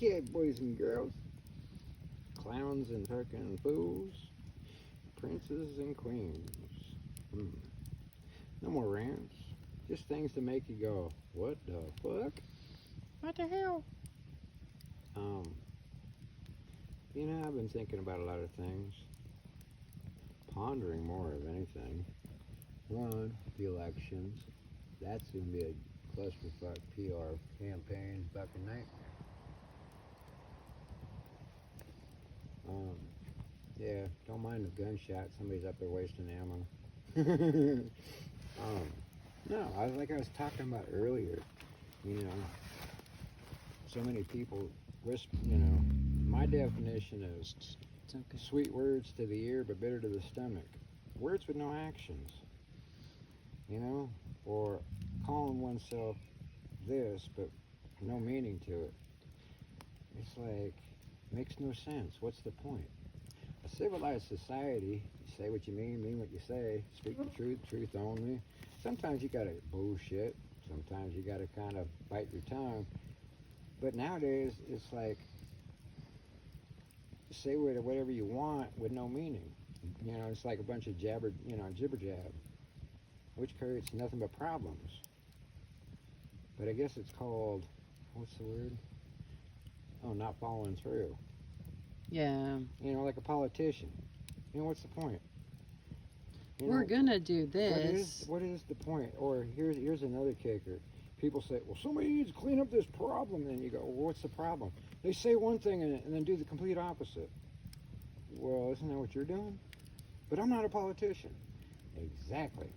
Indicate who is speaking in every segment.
Speaker 1: Okay, boys and girls, clowns and fucking fools, princes and queens. Hmm. No more rants, just things to make you go, what the fuck?
Speaker 2: What the hell?
Speaker 1: Um, I've been thinking about a lot of things, pondering more of anything. One, the elections. That's gonna be a clusterfuck PR campaign fucking nightmare. Um, yeah, don't mind the gunshot. Somebody's up there wasting ammo. No, I was talking about earlier. You know, so many people whisper. My definition is sweet words to the ear, but bitter to the stomach. Words with no actions. Or calling oneself this, but no meaning to it. It's like makes no sense. What's the point? A civilized society, you say what you mean what you say, speak the truth only. Sometimes you gotta bullshit. Sometimes you gotta kind of bite your tongue. But nowadays, it's like say whatever you want with no meaning. It's like a bunch of jibber jab, which creates nothing but problems. But I guess it's called, what's the word? Oh, not following through.
Speaker 2: Yeah.
Speaker 1: Like a politician. What's the point?
Speaker 2: We're gonna do this.
Speaker 1: What is the point? Or here's another kicker. People say, well, somebody needs to clean up this problem. And you go, well, what's the problem? They say one thing and then do the complete opposite. Well, isn't that what you're doing? But I'm not a politician. Exactly.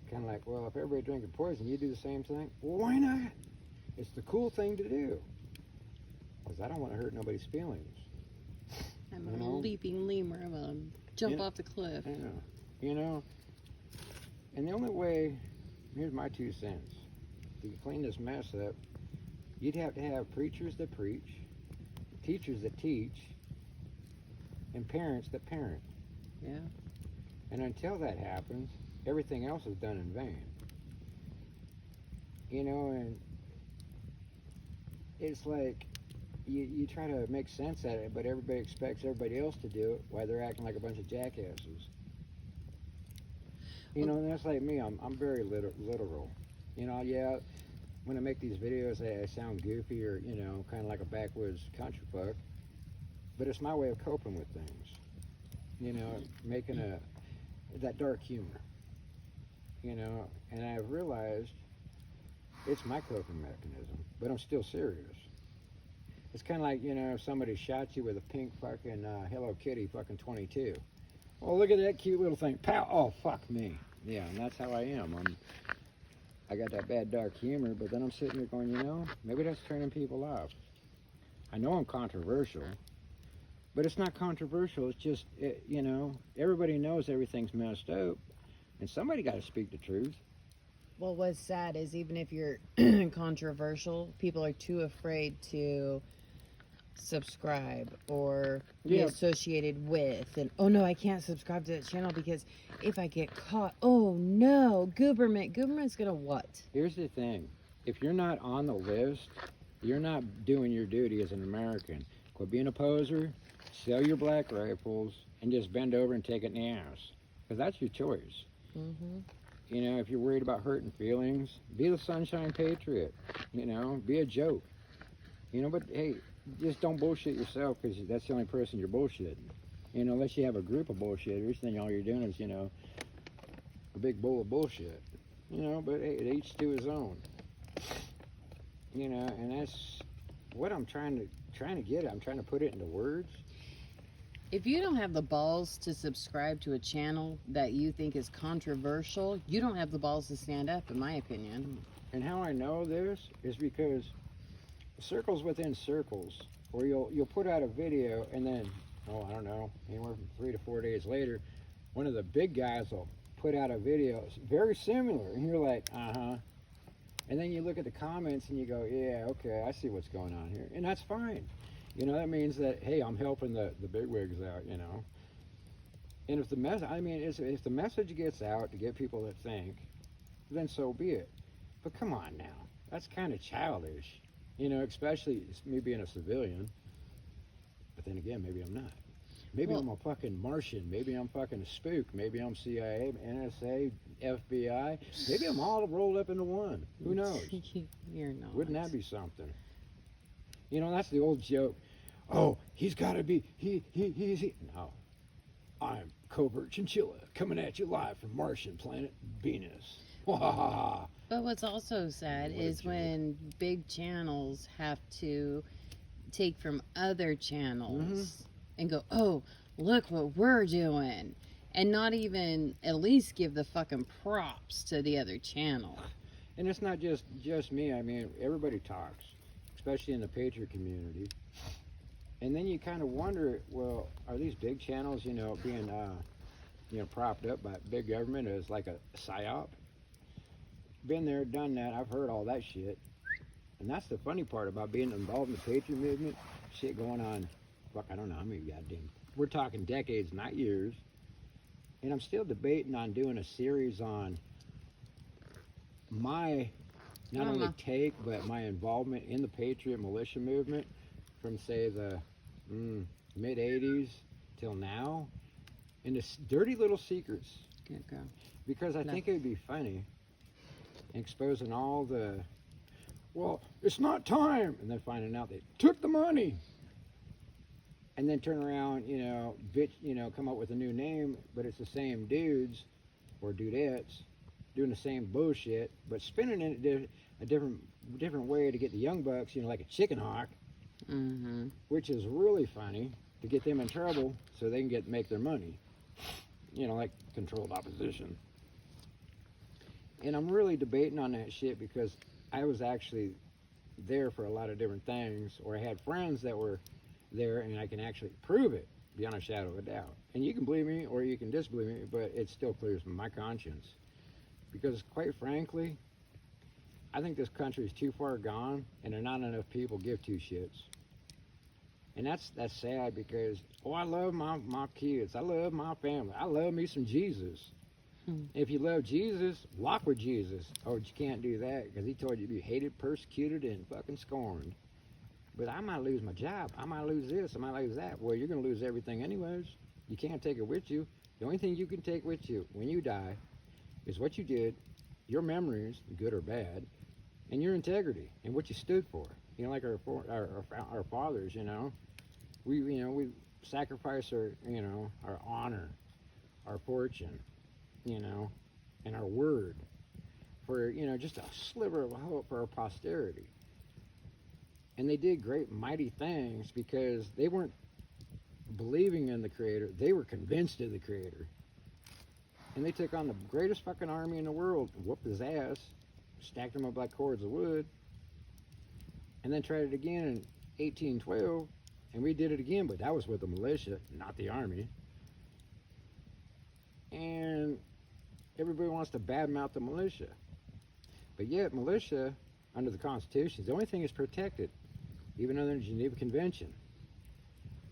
Speaker 1: Kind of like, well, if everybody drinking poison, you do the same thing. Well, why not? It's the cool thing to do. Because I don't want to hurt nobody's feelings.
Speaker 2: I'm a leaping lemur. I'm gonna jump off the cliff.
Speaker 1: And the only way, here's my 2 cents. To clean this mess up, you'd have to have preachers that preach, teachers that teach, and parents that parent.
Speaker 2: Yeah.
Speaker 1: And until that happens, everything else is done in vain. And it's like you try to make sense out of it, but everybody expects everybody else to do it while they're acting like a bunch of jackasses. And that's like me. I'm very literal. Yeah, when I make these videos, I sound goofy or, kind of like a backwoods country fuck. But it's my way of coping with things. Making that dark humor. And I've realized it's my coping mechanism, but I'm still serious. It's kind of like, if somebody shot you with a pink fucking Hello Kitty fucking 22. Oh, look at that cute little thing. Pow! Oh, fuck me. Yeah, and that's how I am. I got that bad dark humor, but then I'm sitting there going, maybe that's turning people off. I know I'm controversial, but it's not controversial. It's just, everybody knows everything's messed up, and somebody got to speak the truth.
Speaker 2: Well, what's sad is even if you're controversial, people are too afraid to subscribe or be associated with. And, oh no, I can't subscribe to that channel because if I get caught, oh no, government's gonna what?
Speaker 1: Here's the thing. If you're not on the list, you're not doing your duty as an American. Quit being a poser, sell your black rifles, and just bend over and take it in the ass. Because that's your choice.
Speaker 2: Mm-hmm.
Speaker 1: If you're worried about hurting feelings, be the sunshine patriot. Be a joke. But hey, just don't bullshit yourself because that's the only person you're bullshitting. Unless you have a group of bullshitters, then all you're doing is, a big bowl of bullshit. But hey, each to his own. And that's what I'm trying to get at. I'm trying to put it into words.
Speaker 2: If you don't have the balls to subscribe to a channel that you think is controversial, you don't have the balls to stand up, in my opinion.
Speaker 1: And how I know this is because circles within circles, where you'll put out a video and then, I don't know, anywhere from 3 to 4 days later, one of the big guys will put out a video very similar, and you're like, uh-huh. And then you look at the comments and you go, yeah, okay, I see what's going on here. And that's fine. That means that, hey, I'm helping the bigwigs out, And if the if the message gets out to get people to think, then so be it. But come on now, that's kind of childish. You know, especially me being a civilian. But then again, maybe I'm not. Maybe I'm a fucking Martian. Maybe I'm fucking a spook. Maybe I'm CIA, NSA, FBI. Maybe I'm all rolled up into one. Who knows?
Speaker 2: You're not.
Speaker 1: Wouldn't that be something? You know, that's the old joke. Oh, he's got to be, he's. No. I'm Covert Chinchilla coming at you live from Martian planet Venus.
Speaker 2: But what's also sad
Speaker 1: What a
Speaker 2: is
Speaker 1: joke.
Speaker 2: when big channels have to take from other channels and go, oh, look what we're doing. And not even at least give the fucking props to the other channel.
Speaker 1: And it's not just me. I mean, everybody talks, especially in the Patriot community. And then you kind of wonder, well, are these big channels, you know, being, propped up by big government as like a psyop? Been there, done that. I've heard all that shit. And that's the funny part about being involved in the Patriot movement. Shit going on, fuck, I don't know how many goddamn. We're talking decades, not years. And I'm still debating on doing a series on my, not only take, but my involvement in the Patriot militia movement from, say, the mid 80s till now. And the dirty little secrets.
Speaker 2: Good girl.
Speaker 1: Because I think it would be funny exposing all the, well, it's not time, and then finding out they took the money. And then turn around, come up with a new name, but it's the same dudes or dudettes doing the same bullshit, but spinning it a different way to get the young bucks, like a chicken hawk, which is really funny to get them in trouble so they can make their money, like controlled opposition. And I'm really debating on that shit because I was actually there for a lot of different things, or I had friends that were there, and I can actually prove it beyond a shadow of a doubt. And you can believe me or you can disbelieve me, but it still clears my conscience. Because quite frankly, I think this country is too far gone, and there are not enough people give two shits. And that's sad because, I love my kids. I love my family. I love me some Jesus. If you love Jesus, walk with Jesus. Oh, but you can't do that because he told you to be hated, persecuted, and fucking scorned. But I might lose my job. I might lose this. I might lose that. Well, you're going to lose everything anyways. You can't take it with you. The only thing you can take with you when you die is what you did, your memories, good or bad, and your integrity and what you stood for. Like our fathers, we sacrifice our honor, our fortune, and our word for, just a sliver of hope for our posterity. And they did great, mighty things because they weren't believing in the Creator. They were convinced of the Creator. And they took on the greatest fucking army in the world, whooped his ass, stacked him up like cords of wood, and then tried it again in 1812, and we did it again, but that was with the militia, not the army. And everybody wants to badmouth the militia. But yet, militia, under the Constitution, is the only thing that's protected, even under the Geneva Convention.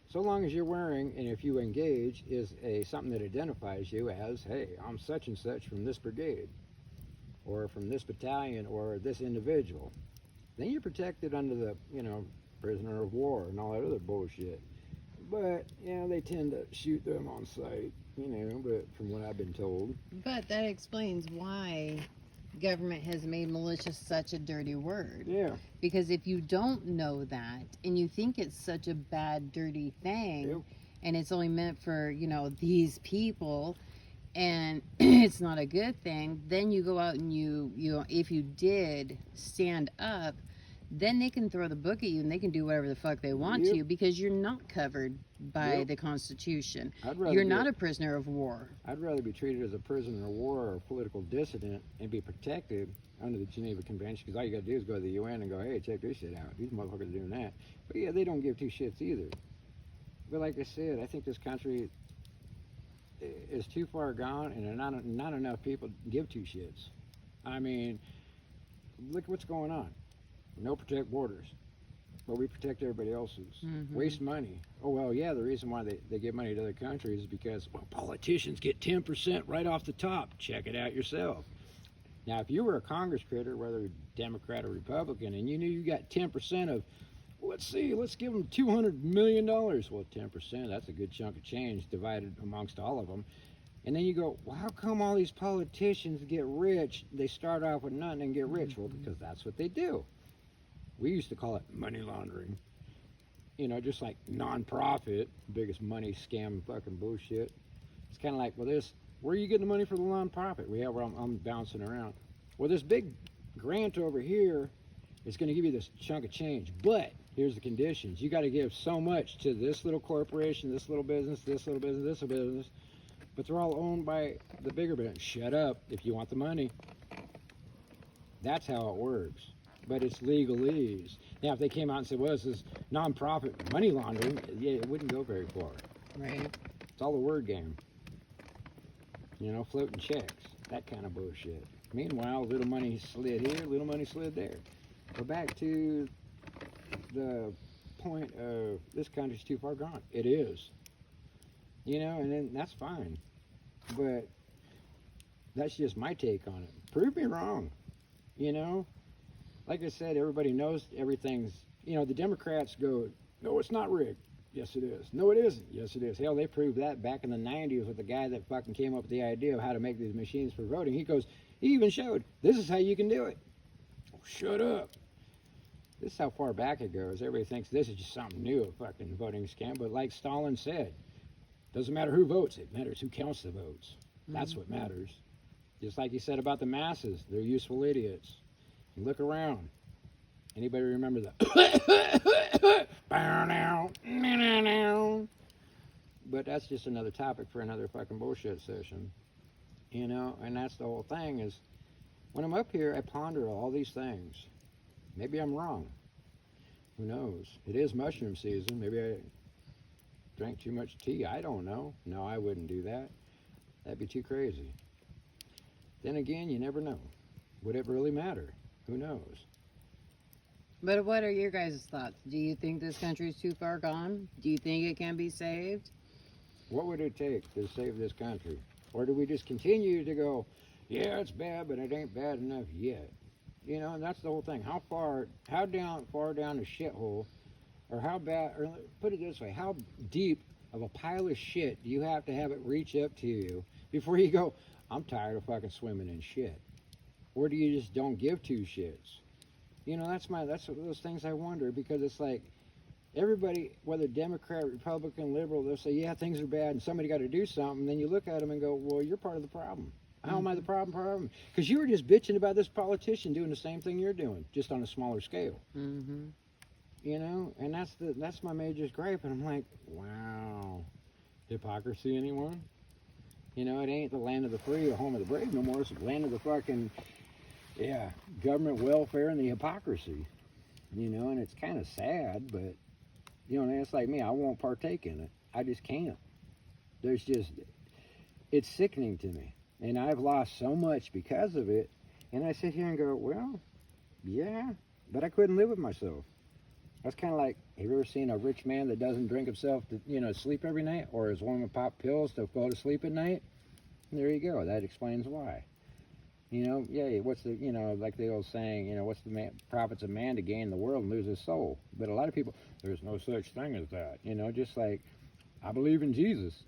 Speaker 1: So long as you're wearing, and if you engage, is something that identifies you as, hey, I'm such and such from this brigade, or from this battalion, or this individual, then you're protected under the, prisoner of war and all that other bullshit. But, they tend to shoot them on sight, but from what I've been told.
Speaker 2: But that explains why government has made militia such a dirty word.
Speaker 1: Yeah.
Speaker 2: Because if you don't know that and you think it's such a bad, dirty thing, and it's only meant for, these people, and it's not a good thing, then you go out and you if you did stand up, then they can throw the book at you and they can do whatever the fuck they want to you because you're not covered by the Constitution. You're not a prisoner of war.
Speaker 1: I'd rather be treated as a prisoner of war or a political dissident and be protected under the Geneva Convention, because all you got to do is go to the UN and go, hey, check this shit out. These motherfuckers are doing that. But yeah, they don't give two shits either. But like I said, I think this country is too far gone, and not enough people give two shits. I mean, look what's going on. No protect borders, but we protect everybody else's. Waste money. Oh, well, yeah, the reason why they give money to other countries is because, well, politicians get 10% right off the top. Check it out yourself. Now, if you were a Congress critter, whether Democrat or Republican, and you knew you got 10% of, let's give them $200 million. Well, 10%, that's a good chunk of change divided amongst all of them. And then you go, well, how come all these politicians get rich? They start off with nothing and get rich. Well, because that's what they do. We used to call it money laundering. You know, just like nonprofit, biggest money scam fucking bullshit. It's kind of like, well, where are you getting the money for the nonprofit? I'm bouncing around. Well, this big grant over here is going to give you this chunk of change, but here's the conditions. You got to give so much to this little corporation, this little business, this little business, this little business, but they're all owned by the bigger business. Shut up if you want the money. That's how it works. But it's legalese. Now, if they came out and said, well, this is nonprofit money laundering, yeah, it wouldn't go very far.
Speaker 2: Right.
Speaker 1: It's all a word game. You know, floating checks, that kind of bullshit. Meanwhile, little money slid here, little money slid there. But back to the point of this country's too far gone. It is. You know, and then that's fine. But that's just my take on it. Prove me wrong. You know? Like I said, everybody knows everything's, you know, the Democrats go, no, it's not rigged. Yes, it is. No, it isn't. Yes, it is. Hell, they proved that back in the 90s with the guy that fucking came up with the idea of how to make these machines for voting. He even showed, this is how you can do it. Oh, shut up. This is how far back it goes. Everybody thinks this is just something new, a fucking voting scam. But like Stalin said, doesn't matter who votes. It matters who counts the votes. That's what matters. Just like he said about the masses. They're useful idiots. You look around. Anybody remember the But that's just another topic for another fucking bullshit session. You know, and that's the whole thing is when I'm up here, I ponder all these things. Maybe I'm wrong. Who knows? It is mushroom season. Maybe I drank too much tea. I don't know. No, I wouldn't do that. That'd be too crazy. Then again, you never know. Would it really matter? Who knows?
Speaker 2: But what are your guys' thoughts? Do you think this country's too far gone? Do you think it can be saved?
Speaker 1: What would it take to save this country? Or do we just continue to go, yeah, it's bad, but it ain't bad enough yet? You know, and that's the whole thing. How far down the shithole, or how bad, or put it this way, how deep of a pile of shit do you have to have it reach up to you before you go, I'm tired of fucking swimming in shit? Or do you just don't give two shits? You know, that's those things I wonder, because it's like everybody, whether Democrat, Republican, liberal, they'll say, yeah, things are bad and somebody got to do something. Then you look at them and go, well, you're part of the problem. How am I the problem? Because you were just bitching about this politician doing the same thing you're doing, just on a smaller scale.
Speaker 2: Mm-hmm.
Speaker 1: You know, and that's my major gripe. And I'm like, wow, hypocrisy, anyone? You know, it ain't the land of the free or home of the brave no more. It's the land of the fucking, government welfare and the hypocrisy. You know, and it's kind of sad, but, you know, it's like me. I won't partake in it. I just can't. It's sickening to me. And I've lost so much because of it. And I sit here and go, well, yeah, but I couldn't live with myself. That's kind of like, have you ever seen a rich man that doesn't drink himself to, you know, sleep every night? Or his woman pop pills to go to sleep at night? There you go. That explains why. You know, what's the, you know, like the old saying, you know, what's the profits of man to gain the world and lose his soul? But a lot of people, there's no such thing as that. You know, just like, I believe in Jesus.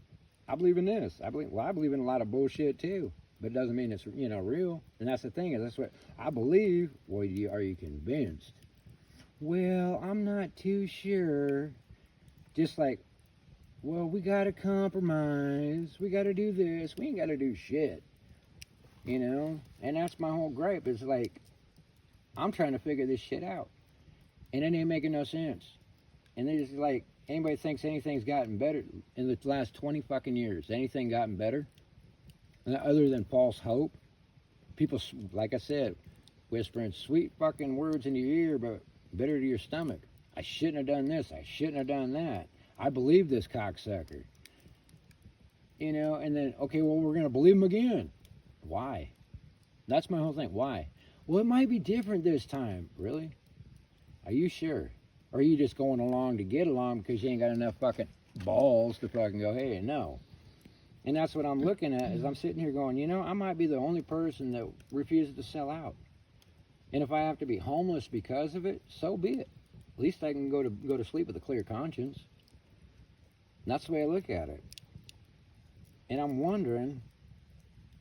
Speaker 1: I believe in this. I believe in a lot of bullshit too, but it doesn't mean it's, you know, real. And that's the thing, is that's what I believe. Well, are you convinced? Well, I'm not too sure. Just like, well, we got to compromise. We got to do this. We ain't got to do shit. You know? And that's my whole gripe. It's like, I'm trying to figure this shit out. And it ain't making no sense. And it's like, anybody thinks anything's gotten better in the last 20 fucking years? Anything gotten better? Other than false hope? People, like I said, whispering sweet fucking words in your ear, but bitter to your stomach. I shouldn't have done this. I shouldn't have done that. I believe this cocksucker. You know, and then, okay, well, we're going to believe him again. Why? That's my whole thing. Why? Well, it might be different this time. Really? Are you sure? Or are you just going along to get along because you ain't got enough fucking balls to fucking go, hey, no. And that's what I'm looking at, is I'm sitting here going, you know, I might be the only person that refuses to sell out. And if I have to be homeless because of it, so be it. At least I can go to sleep with a clear conscience. And that's the way I look at it. And I'm wondering,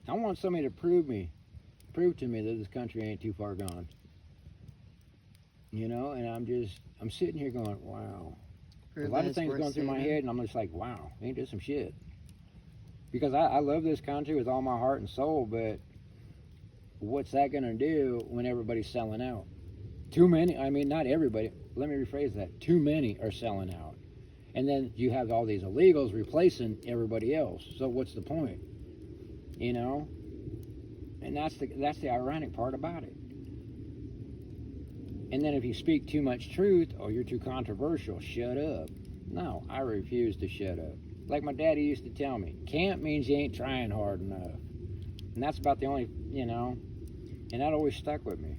Speaker 1: I want somebody to prove to me that this country ain't too far gone. You know, and I'm sitting here going, wow. A lot of things going through my head, and I'm just like, wow, ain't this some shit? Because I love this country with all my heart and soul, but what's that going to do when everybody's selling out? Too many, I mean, not everybody, let me rephrase that. Too many are selling out. And then you have all these illegals replacing everybody else. So what's the point? You know? And that's the ironic part about it. And then if you speak too much truth, oh, you're too controversial, shut up. No, I refuse to shut up. Like my daddy used to tell me, can't means you ain't trying hard enough. And that's about the only, you know, and that always stuck with me.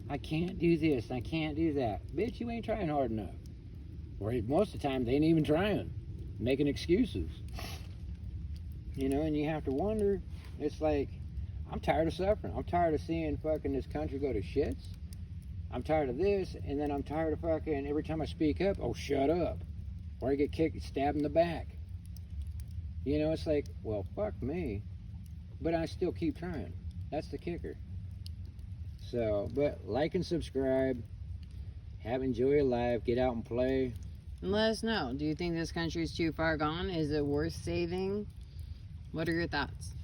Speaker 1: I can't do this, I can't do that. Bitch, you ain't trying hard enough. Or most of the time, they ain't even trying, making excuses. You know, and you have to wonder, it's like, I'm tired of suffering. I'm tired of seeing fucking this country go to shits. I'm tired of this, and then I'm tired of fucking every time I speak up, oh, shut up. Or I get kicked, stabbed in the back. You know, it's like, well, fuck me. But I still keep trying. That's the kicker. So, but like and subscribe. Enjoy your life. Get out and play.
Speaker 2: And let us know. Do you think this country is too far gone? Is it worth saving? What are your thoughts?